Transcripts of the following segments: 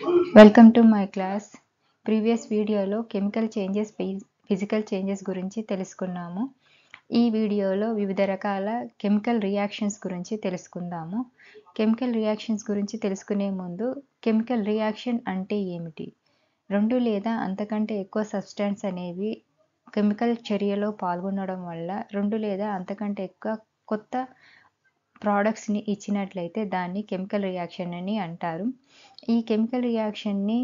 Welcome to my class. Previous వీడియోలో chemical changes, physical changes గురించి తెలుసుకున్నాము. ఈ వీడియోలో వివిధ రకాల కెమికల్ రియాక్షన్స్ గురించి తెలుసుకుందాము. కెమికల్ రియాక్షన్స్ గురించి తెలుసుకునే ముందు కెమికల్ రియాక్షన్ అంటే ఏమిటి, 2 లేదా అంతకంటే ఎక్కువ సబ్స్టాన్స్ అనేవి కెమికల్ చర్యలో పాల్గొనడం వల్ల 2 లేదా అంతకంటే ఎక్కువ కొత్త ప్రోడక్ట్స్ని ఇచ్చినట్లయితే దాన్ని కెమికల్ రియాక్షన్ అని అంటారు. ఈ కెమికల్ రియాక్షన్ని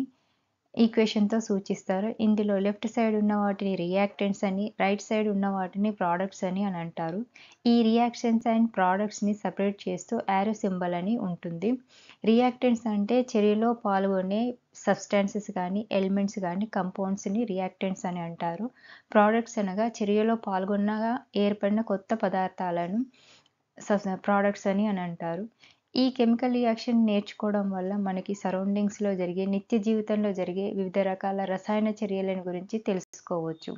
ఈక్వేషన్తో సూచిస్తారు. ఇందులో లెఫ్ట్ సైడ్ ఉన్న వాటిని రియాక్టెంట్స్ అని, రైట్ సైడ్ ఉన్న వాటిని ప్రోడక్ట్స్ అని అంటారు. ఈ రియాక్షన్స్ అండ్ ప్రోడక్ట్స్ని సపరేట్ చేస్తూ యారో సింబల్ అని ఉంటుంది. రియాక్టెంట్స్ అంటే చర్యలో పాల్గొనే సబ్స్టాన్సెస్ కానీ, ఎలిమెంట్స్ కానీ, కంపౌండ్స్ని రియాక్టెంట్స్ అని అంటారు. ప్రోడక్ట్స్ అనగా చర్యలో పాల్గొనగా ఏర్పడిన కొత్త పదార్థాలను ప్రోడక్ట్స్ అని అంటారు. ఈ కెమికల్ రియాక్షన్ నేర్చుకోవడం వల్ల మనకి సరౌండింగ్స్లో జరిగే, నిత్య జీవితంలో జరిగే వివిధ రకాల రసాయన చర్యలను గురించి తెలుసుకోవచ్చు.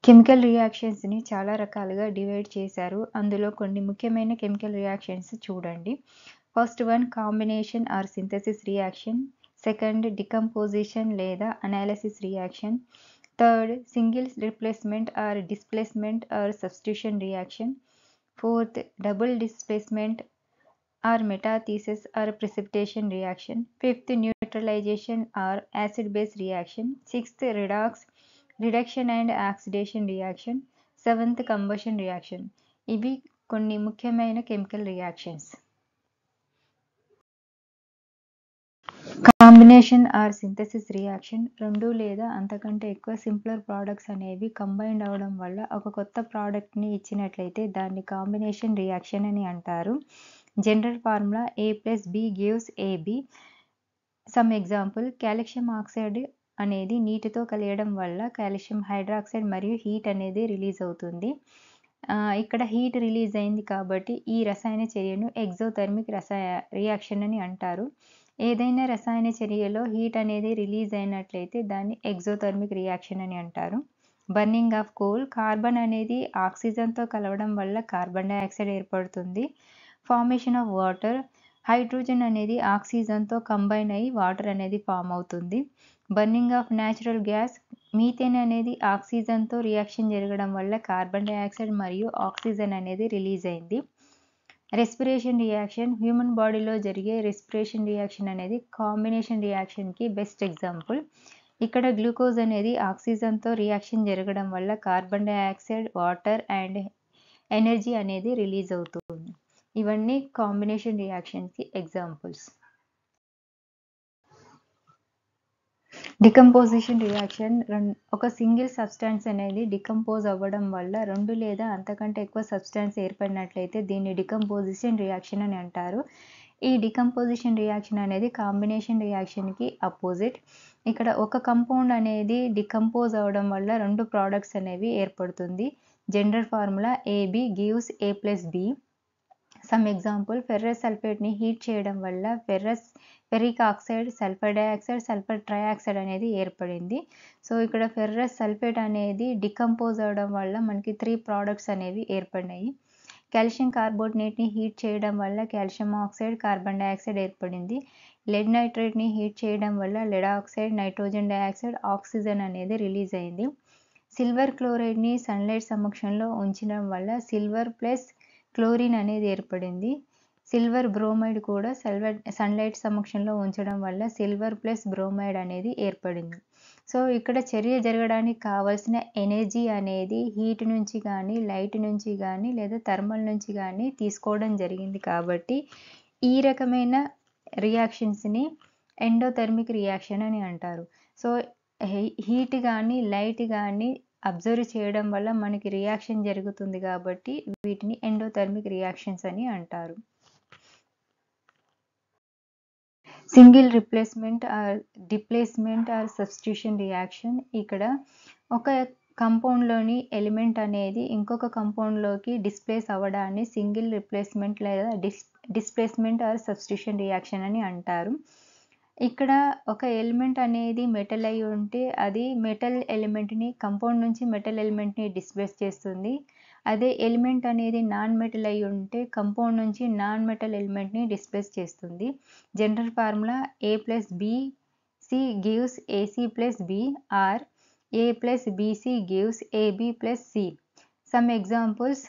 కెమికల్ రియాక్షన్స్ని చాలా రకాలుగా డివైడ్ చేశారు. అందులో కొన్ని ముఖ్యమైన కెమికల్ రియాక్షన్స్ చూడండి. First one combination or synthesis reaction. Second decomposition లేదా analysis reaction. Third single replacement or displacement or substitution reaction. Fourth, double displacement or metathesis or precipitation reaction. Fifth, neutralization or acid-base reaction. Sixth, reduction and oxidation reaction. Seventh, combustion reaction. ఇవి కొన్ని ముఖ్యమైన chemical reactions. Combination or synthesis reaction, 2 లేదా అంతకంటే ఎక్కువ simpler products అనేవి combined అవడం వల్ల ఒక కొత్త ప్రోడక్ట్ని ఇచ్చినట్లయితే దాన్ని కాంబినేషన్ రియాక్షన్ అని అంటారు. General formula A+B gives AB. Some example, calcium oxide అనేది నీటితో కలియడం వల్ల కాల్షియం హైడ్రాక్సైడ్ మరియు హీట్ అనేది రిలీజ్ అవుతుంది. ఇక్కడ హీట్ రిలీజ్ అయింది కాబట్టి ఈ రసాయన చర్యను ఎగ్జోథర్మిక్ రియాక్షన్ అని అంటారు. ఏదైనా రసాయన చర్యలో హీట్ అనేది రిలీజ్ అయినట్లయితే దాన్ని ఎగ్జోథర్మిక్ రియాక్షన్ అని అంటారు. బర్నింగ్ ఆఫ్ కోల్, కార్బన్ అనేది ఆక్సిజన్తో కలవడం వల్ల కార్బన్ డైఆక్సైడ్ ఏర్పడుతుంది. ఫార్మేషన్ ఆఫ్ వాటర్, హైడ్రోజన్ అనేది ఆక్సిజన్తో కంబైన్ అయ్యి వాటర్ అనేది ఫామ్ అవుతుంది. Burning of natural gas, methane అనేది ఆక్సిజన్తో రియాక్షన్ జరగడం వల్ల కార్బన్ డైఆక్సైడ్ మరియు ఆక్సిజన్ అనేది రిలీజ్ అయింది. రెస్పిరేషన్ రియాక్షన్, హ్యూమన్ బాడీలో జరిగే రెస్పిరేషన్ రియాక్షన్ అనేది కాంబినేషన్ రియాక్షన్కి బెస్ట్ ఎగ్జాంపుల్. ఇక్కడ గ్లూకోజ్ అనేది ఆక్సిజన్తో రియాక్షన్ జరగడం వల్ల carbon dioxide, water and energy అనేది రిలీజ్ అవుతుంది. ఇవన్నీ కాంబినేషన్ రియాక్షన్కి ఎగ్జాంపుల్స్. డికంపోజిషన్ రియాక్షన్, ఒక సింగిల్ సబ్స్టాన్స్ అనేది డికంపోజ్ అవ్వడం వల్ల 2 లేదా అంతకంటే ఎక్కువ సబ్స్టాన్స్ ఏర్పడినట్లయితే దీన్ని డికంపోజిషన్ రియాక్షన్ అని అంటారు. ఈ డికంపోజిషన్ రియాక్షన్ అనేది కాంబినేషన్ రియాక్షన్కి అపోజిట్. ఇక్కడ ఒక కంపౌండ్ అనేది డికంపోజ్ అవ్వడం వల్ల 2 ప్రోడక్ట్స్ అనేవి ఏర్పడుతుంది. General formula AB gives A+B. Some example, ferrous సల్ఫేట్ని హీట్ చేయడం వల్ల ferric oxide, sulphur dioxide, sulphur trioxide అనేది ఏర్పడింది. సో ఇక్కడ ఫెర్రస్ సల్ఫేట్ అనేది డికంపోజ్ అవడం వల్ల మనకి 3 ప్రోడక్ట్స్ అనేవి ఏర్పడినాయి. కాల్షియం కార్బోనేట్ని హీట్ చేయడం వల్ల కాల్షియం ఆక్సైడ్, కార్బన్ డైఆక్సైడ్ ఏర్పడింది. లెడ్ నైట్రేట్ని హీట్ చేయడం వల్ల lead oxide, nitrogen dioxide, oxygen అనేది రిలీజ్ అయింది. సిల్వర్ క్లోరైడ్ని సన్లైట్ సమక్షంలో ఉంచడం వల్ల సిల్వర్ ప్లస్ క్లోరిన్ అనేది ఏర్పడింది. సిల్వర్ బ్రోమైడ్ కూడా సన్లైట్ సమక్షంలో ఉంచడం వల్ల సిల్వర్ ప్లస్ బ్రోమైడ్ అనేది ఏర్పడింది. సో ఇక్కడ చర్య జరగడానికి కావాల్సిన ఎనర్జీ అనేది హీట్ నుంచి కానీ, లైట్ నుంచి కానీ లేదా థర్మల్ నుంచి కానీ తీసుకోవడం జరిగింది కాబట్టి ఈ రకమైన రియాక్షన్స్ని ఎండోథర్మిక్ రియాక్షన్ అని అంటారు. సో హీట్ కానీ, లైట్ కానీ అబ్జర్వ్ చేయడం వల్ల మనకి రియాక్షన్ జరుగుతుంది కాబట్టి వీటిని ఎండోథర్మిక్ రియాక్షన్స్ అని అంటారు. Single replacement or displacement or substitution reaction, ఇక్కడ ఒక కంపౌండ్లోని ఎలిమెంట్ అనేది ఇంకొక కంపౌండ్లోకి డిస్ప్లేస్ అవ్వడాన్ని సింగిల్ రిప్లేస్మెంట్ లేదా డిస్ప్లేస్మెంట్ ఆర్ సబ్స్టిట్యూషన్ రియాక్షన్ అని అంటారు. ఇక్కడ ఒక ఎలిమెంట్ అనేది మెటల్ అయి ఉంటే అది మెటల్ ఎలిమెంట్ని, కంపౌండ్ నుంచి మెటల్ ఎలిమెంట్ని డిస్ప్లేస్ చేస్తుంది. అదే ఎలిమెంట్ అనేది నాన్ మెటల్ అయి ఉంటే కంపౌండ్ నుంచి నాన్ మెటల్ ఎలిమెంట్ని డిస్ప్లేస్ చేస్తుంది. General formula A+BC gives AC+B or A+BC gives AB+C. Some examples,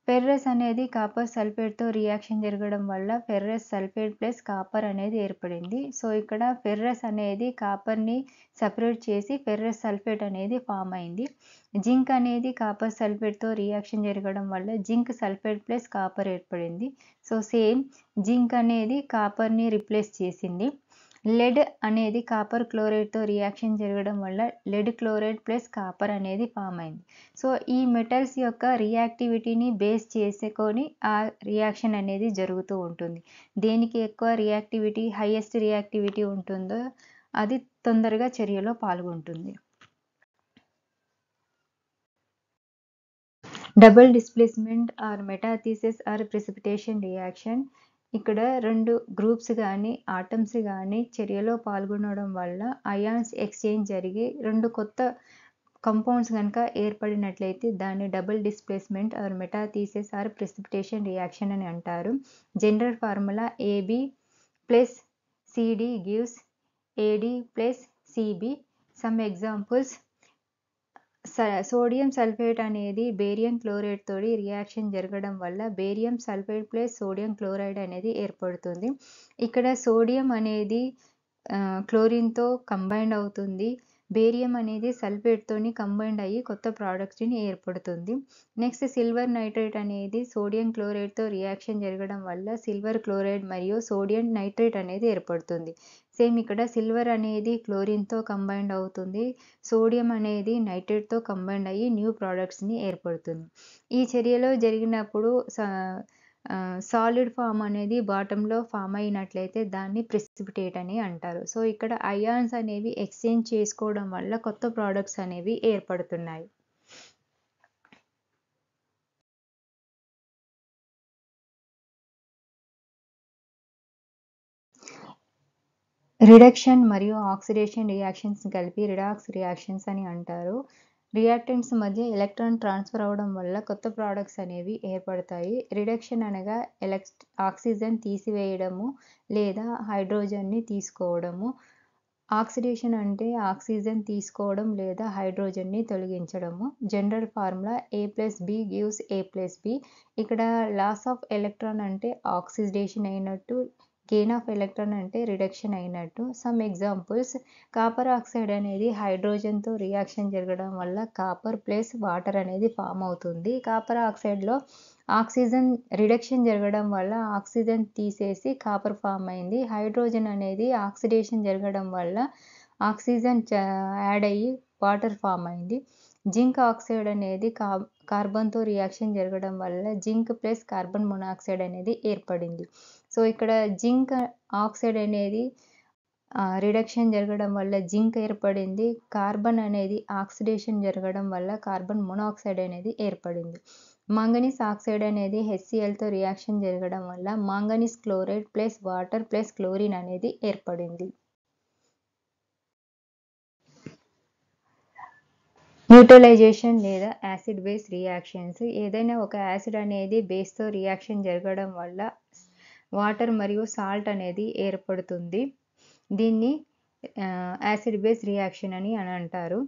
ferrous అనేది కాపర్ సల్ఫేట్తో రియాక్షన్ జరగడం వల్ల ఫెర్రస్ సల్ఫేట్ ప్లస్ కాపర్ అనేది ఏర్పడింది. సో ఇక్కడ ఫెర్రస్ అనేది కాపర్ని సపరేట్ చేసి ఫెర్రస్ సల్ఫేట్ అనేది ఫామ్ అయింది. జింక్ అనేది కాపర్ సల్ఫేట్తో రియాక్షన్ జరగడం వల్ల జింక్ సల్ఫేట్ ప్లస్ కాపర్ ఏర్పడింది. సో సేమ్ జింక్ అనేది కాపర్ని రిప్లేస్ చేసింది. లెడ్ అనేది కాపర్ క్లోరైడ్తో రియాక్షన్ జరగడం వల్ల లెడ్ క్లోరైడ్ ప్లస్ కాపర్ అనేది ఫామ్ అయింది. సో ఈ మెటల్స్ యొక్క రియాక్టివిటీని బేస్ చేసుకొని ఆ రియాక్షన్ అనేది జరుగుతూ ఉంటుంది. దేనికి ఎక్కువ రియాక్టివిటీ, హైయెస్ట్ రియాక్టివిటీ ఉంటుందో అది తొందరగా చర్యలో పాల్గొంటుంది. Double displacement or metathesis or precipitation reaction. ఇక్కడ 2 గ్రూప్స్ కానీ ఆటమ్స్ కానీ చర్యలో పాల్గొనడం వల్ల అయాన్స్ ఎక్స్చేంజ్ జరిగి 2 కొత్త కంపౌండ్స్ కనుక ఏర్పడినట్లయితే దాన్ని double displacement or metathesis or precipitation reaction అని అంటారు. General formula AB+CD gives AD+CB. Some examples, sodium sulphate అనేది బేరియం క్లోరైడ్ తోటి రియాక్షన్ జరగడం వల్ల barium sulphate plus sodium chloride అనేది ఏర్పడుతుంది. ఇక్కడ సోడియం అనేది క్లోరిన్తో కంబైండ్ అవుతుంది. బేరియం అనేది సల్ఫేట్తోని కంబైండ్ అయ్యి కొత్త ప్రోడక్ట్ని ఏర్పడుతుంది. నెక్స్ట్ సిల్వర్ నైట్రేట్ అనేది సోడియం క్లోరైడ్తో రియాక్షన్ జరగడం వల్ల సిల్వర్ క్లోరైడ్ మరియు సోడియం నైట్రేట్ అనేది ఏర్పడుతుంది. సేమ్ ఇక్కడ సిల్వర్ అనేది క్లోరిన్తో కంబైండ్ అవుతుంది. సోడియం అనేది నైట్రేట్తో కంబైండ్ అయ్యి న్యూ ప్రోడక్ట్స్ని ఏర్పడుతుంది. ఈ చర్యలో జరిగినప్పుడు సాలిడ్ ఫామ్ అనేది బాటంలో ఫామ్ అయినట్లయితే దాన్ని ప్రెసిపిటేట్ అని అంటారు. సో ఇక్కడ అయాన్స్ అనేవి ఎక్స్చేంజ్ చేసుకోవడం వల్ల కొత్త ప్రోడక్ట్స్ అనేవి ఏర్పడుతున్నాయి. రిడక్షన్ మరియు ఆక్సిడేషన్ రియాక్షన్స్ కలిపి రిడాక్స్ రియాక్షన్స్ అని అంటారు. రియాక్టెంట్స్ మధ్య ఎలక్ట్రాన్ ట్రాన్స్ఫర్ అవ్వడం వల్ల కొత్త ప్రోడక్ట్స్ అనేవి ఏర్పడతాయి. రిడక్షన్ అనగా ఆక్సిజన్ తీసివేయడము లేదా హైడ్రోజన్ని తీసుకోవడము. ఆక్సిడేషన్ అంటే ఆక్సిజన్ తీసుకోవడం లేదా హైడ్రోజన్ని తొలగించడము. General formula A+B gives A+B. ఇక్కడ లాస్ ఆఫ్ ఎలక్ట్రాన్ అంటే ఆక్సిడేషన్ అయినట్టు, గెయిన్ ఆఫ్ ఎలక్ట్రాన్ అంటే రిడక్షన్ అయినట్టు. సమ్ ఎగ్జాంపుల్స్, కాపర్ ఆక్సైడ్ అనేది హైడ్రోజన్తో రియాక్షన్ జరగడం వల్ల కాపర్ ప్లస్ వాటర్ అనేది ఫామ్ అవుతుంది. కాపర్ ఆక్సైడ్లో ఆక్సిజన్ రిడక్షన్ జరగడం వల్ల ఆక్సిజన్ తీసేసి కాపర్ ఫామ్ అయింది. హైడ్రోజన్ అనేది ఆక్సిడేషన్ జరగడం వల్ల ఆక్సిజన్ యాడ్ అయ్యి వాటర్ ఫామ్ అయింది. జింక్ ఆక్సైడ్ అనేది కార్బన్తో రియాక్షన్ జరగడం వల్ల జింక్ ప్లస్ కార్బన్ మొనాక్సైడ్ అనేది ఏర్పడింది. సో ఇక్కడ జింక్ ఆక్సైడ్ అనేది రిడక్షన్ జరగడం వల్ల జింక్ ఏర్పడింది. కార్బన్ అనేది ఆక్సిడేషన్ జరగడం వల్ల కార్బన్ మొనాక్సైడ్ అనేది ఏర్పడింది. మాంగనీస్ ఆక్సైడ్ అనేది HClతో రియాక్షన్ జరగడం వల్ల manganese chloride plus water plus chlorine అనేది ఏర్పడింది. న్యూట్రలైజేషన్ లేదా యాసిడ్ బేస్ రియాక్షన్స్. ఏదైనా ఒక యాసిడ్ అనేది బేస్తో రియాక్షన్ జరగడం వల్ల వాటర్ మరియు సాల్ట్ అనేది ఏర్పడుతుంది. దీన్ని యాసిడ్ బేస్ రియాక్షన్ అని అంటారు.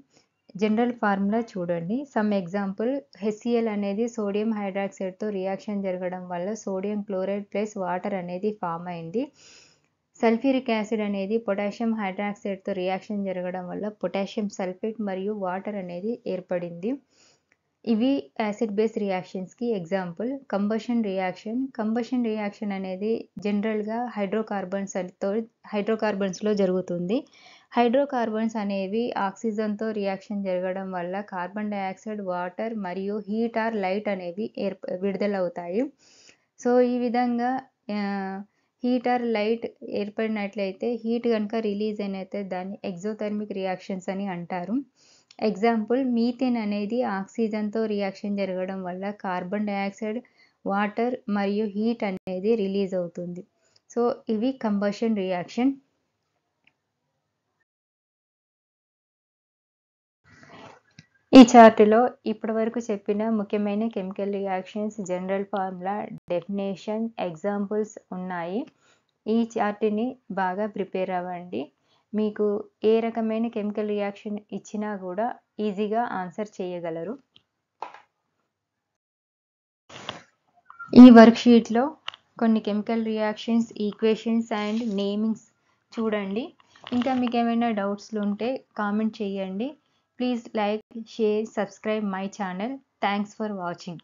జనరల్ ఫార్ములా చూడండి. సమ్ ఎగ్జాంపుల్, HCl అనేది సోడియం హైడ్రాక్సైడ్తో రియాక్షన్ జరగడం వల్ల సోడియం క్లోరైడ్ ప్లస్ వాటర్ అనేది ఫామ్ అయింది. సల్ఫ్యూరిక్ యాసిడ్ అనేది పొటాషియం హైడ్రాక్సైడ్తో రియాక్షన్ జరగడం వల్ల పొటాషియం సల్ఫేట్ మరియు వాటర్ అనేది ఏర్పడింది. ఇవి యాసిడ్ బేస్ రియాక్షన్స్కి ఎగ్జాంపుల్. కంబషన్ రియాక్షన్ అనేది జనరల్గా హైడ్రోకార్బన్స్లో జరుగుతుంది. హైడ్రోకార్బన్స్ అనేవి ఆక్సిజన్తో రియాక్షన్ జరగడం వల్ల కార్బన్ డయాక్సైడ్, వాటర్ మరియు హీట్ ఆర్ లైట్ అనేవి విడుదలవుతాయి. సో ఈ విధంగా హీట్ ఆర్ లైట్ ఏర్పడినట్లయితే, హీట్ కనుక రిలీజ్ అయినట్లయితే దాన్ని ఎగ్జోథర్మిక్ రియాక్షన్స్ అని అంటారు. ఎగ్జాంపుల్, మీథేన్ అనేది ఆక్సిజన్తో రియాక్షన్ జరగడం వల్ల కార్బన్ డయాక్సైడ్, వాటర్ మరియు హీట్ అనేది రిలీజ్ అవుతుంది. సో ఇవి కంబషన్ రియాక్షన్. ఈ చార్టులో ఇప్పటివరకు చెప్పిన ముఖ్యమైన chemical reactions, general formula, definition, examples ఉన్నాయి. ఈ చార్ట్‌ని బాగా ప్రిపేర్ అవ్వండి. మీకు ఏ రకమైన కెమికల్ రియాక్షన్ ఇచ్చినా కూడా ఈజీగా ఆన్సర్ చేయగలరు. ఈ వర్క్షీట్‌లో కొన్ని chemical reactions, equations and namings చూడండి. ఇంకా మీకు ఏమైనా డౌట్స్‌లు ఉంటే కామెంట్ చేయండి. Please like, share, subscribe my channel. Thanks for watching.